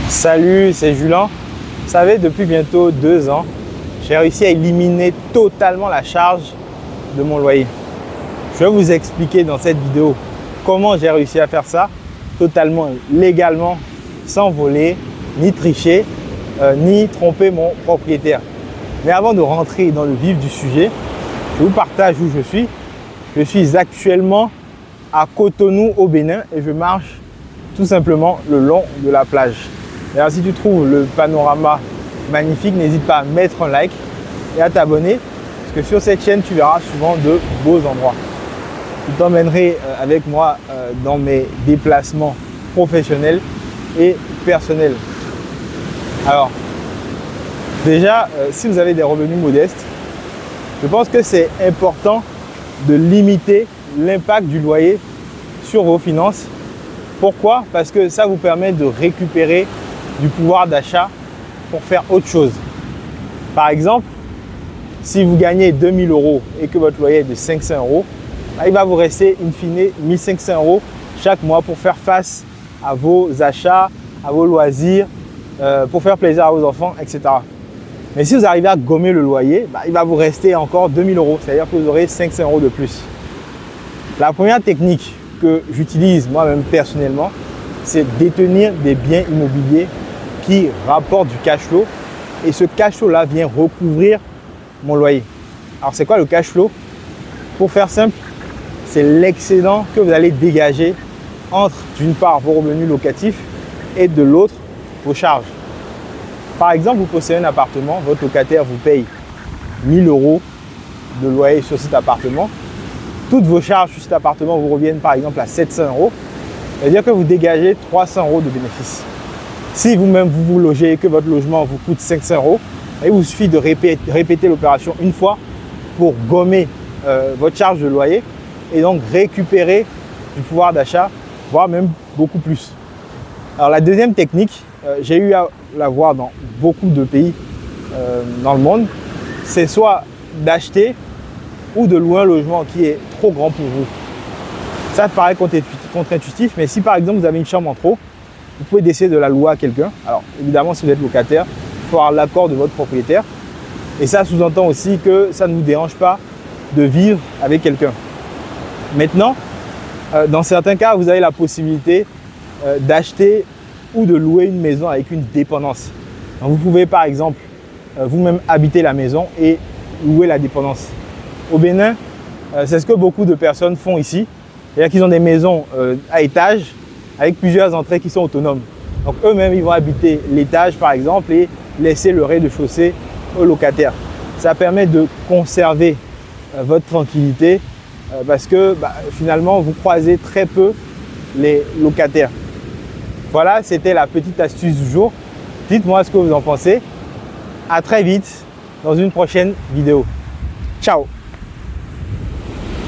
Salut, c'est Julien. Vous savez, depuis bientôt 2 ans, j'ai réussi à éliminer totalement la charge de mon loyer. Je vais vous expliquer dans cette vidéo comment j'ai réussi à faire ça totalement légalement, sans voler, ni tricher, ni tromper mon propriétaire. Mais avant de rentrer dans le vif du sujet, je vous partage où je suis. Je suis actuellement à Cotonou au Bénin et je marche tout simplement le long de la plage. D'ailleurs, si tu trouves le panorama magnifique, n'hésite pas à mettre un like et à t'abonner parce que sur cette chaîne, tu verras souvent de beaux endroits. Je t'emmènerai avec moi dans mes déplacements professionnels et personnels. Alors, déjà, si vous avez des revenus modestes, je pense que c'est important de limiter l'impact du loyer sur vos finances. Pourquoi? Parce que ça vous permet de récupérer du pouvoir d'achat pour faire autre chose. Par exemple, si vous gagnez 2000 € et que votre loyer est de 500 €, il va vous rester in fine 1500 € chaque mois pour faire face à vos achats, à vos loisirs, pour faire plaisir à vos enfants, etc. Mais si vous arrivez à gommer le loyer, il va vous rester encore 2000 €, c'est-à-dire que vous aurez 500 € de plus. La première technique que j'utilise moi-même personnellement, c'est détenir des biens immobiliers qui rapportent du cash flow et ce cash flow-là vient recouvrir mon loyer. Alors, c'est quoi le cash flow? Pour faire simple, c'est l'excédent que vous allez dégager entre, d'une part, vos revenus locatifs et de l'autre, vos charges. Par exemple, vous possédez un appartement, votre locataire vous paye 1000 € de loyer sur cet appartement. Toutes vos charges sur cet appartement vous reviennent par exemple à 700 €. C'est-à-dire que vous dégagez 300 € de bénéfices. Si vous-même vous logez et que votre logement vous coûte 500 €, il vous suffit de répéter l'opération une fois pour gommer votre charge de loyer et donc récupérer du pouvoir d'achat, voire même beaucoup plus. Alors la deuxième technique, j'ai eu à la voir dans beaucoup de pays dans le monde, c'est soit d'acheter ou de louer un logement qui est trop grand pour vous. Ça paraît contre-intuitif, mais si par exemple vous avez une chambre en trop, vous pouvez décider de la louer à quelqu'un. Alors évidemment, si vous êtes locataire, il faut avoir l'accord de votre propriétaire. Et ça sous-entend aussi que ça ne vous dérange pas de vivre avec quelqu'un. Maintenant, dans certains cas, vous avez la possibilité d'acheter ou de louer une maison avec une dépendance. Donc, vous pouvez par exemple vous-même habiter la maison et louer la dépendance. Au Bénin, c'est ce que beaucoup de personnes font ici. C'est-à-dire qu'ils ont des maisons à étage avec plusieurs entrées qui sont autonomes. Donc eux-mêmes, ils vont habiter l'étage par exemple et laisser le rez-de-chaussée aux locataires. Ça permet de conserver votre tranquillité parce que finalement, vous croisez très peu les locataires. Voilà, c'était la petite astuce du jour. Dites-moi ce que vous en pensez. À très vite dans une prochaine vidéo. Ciao!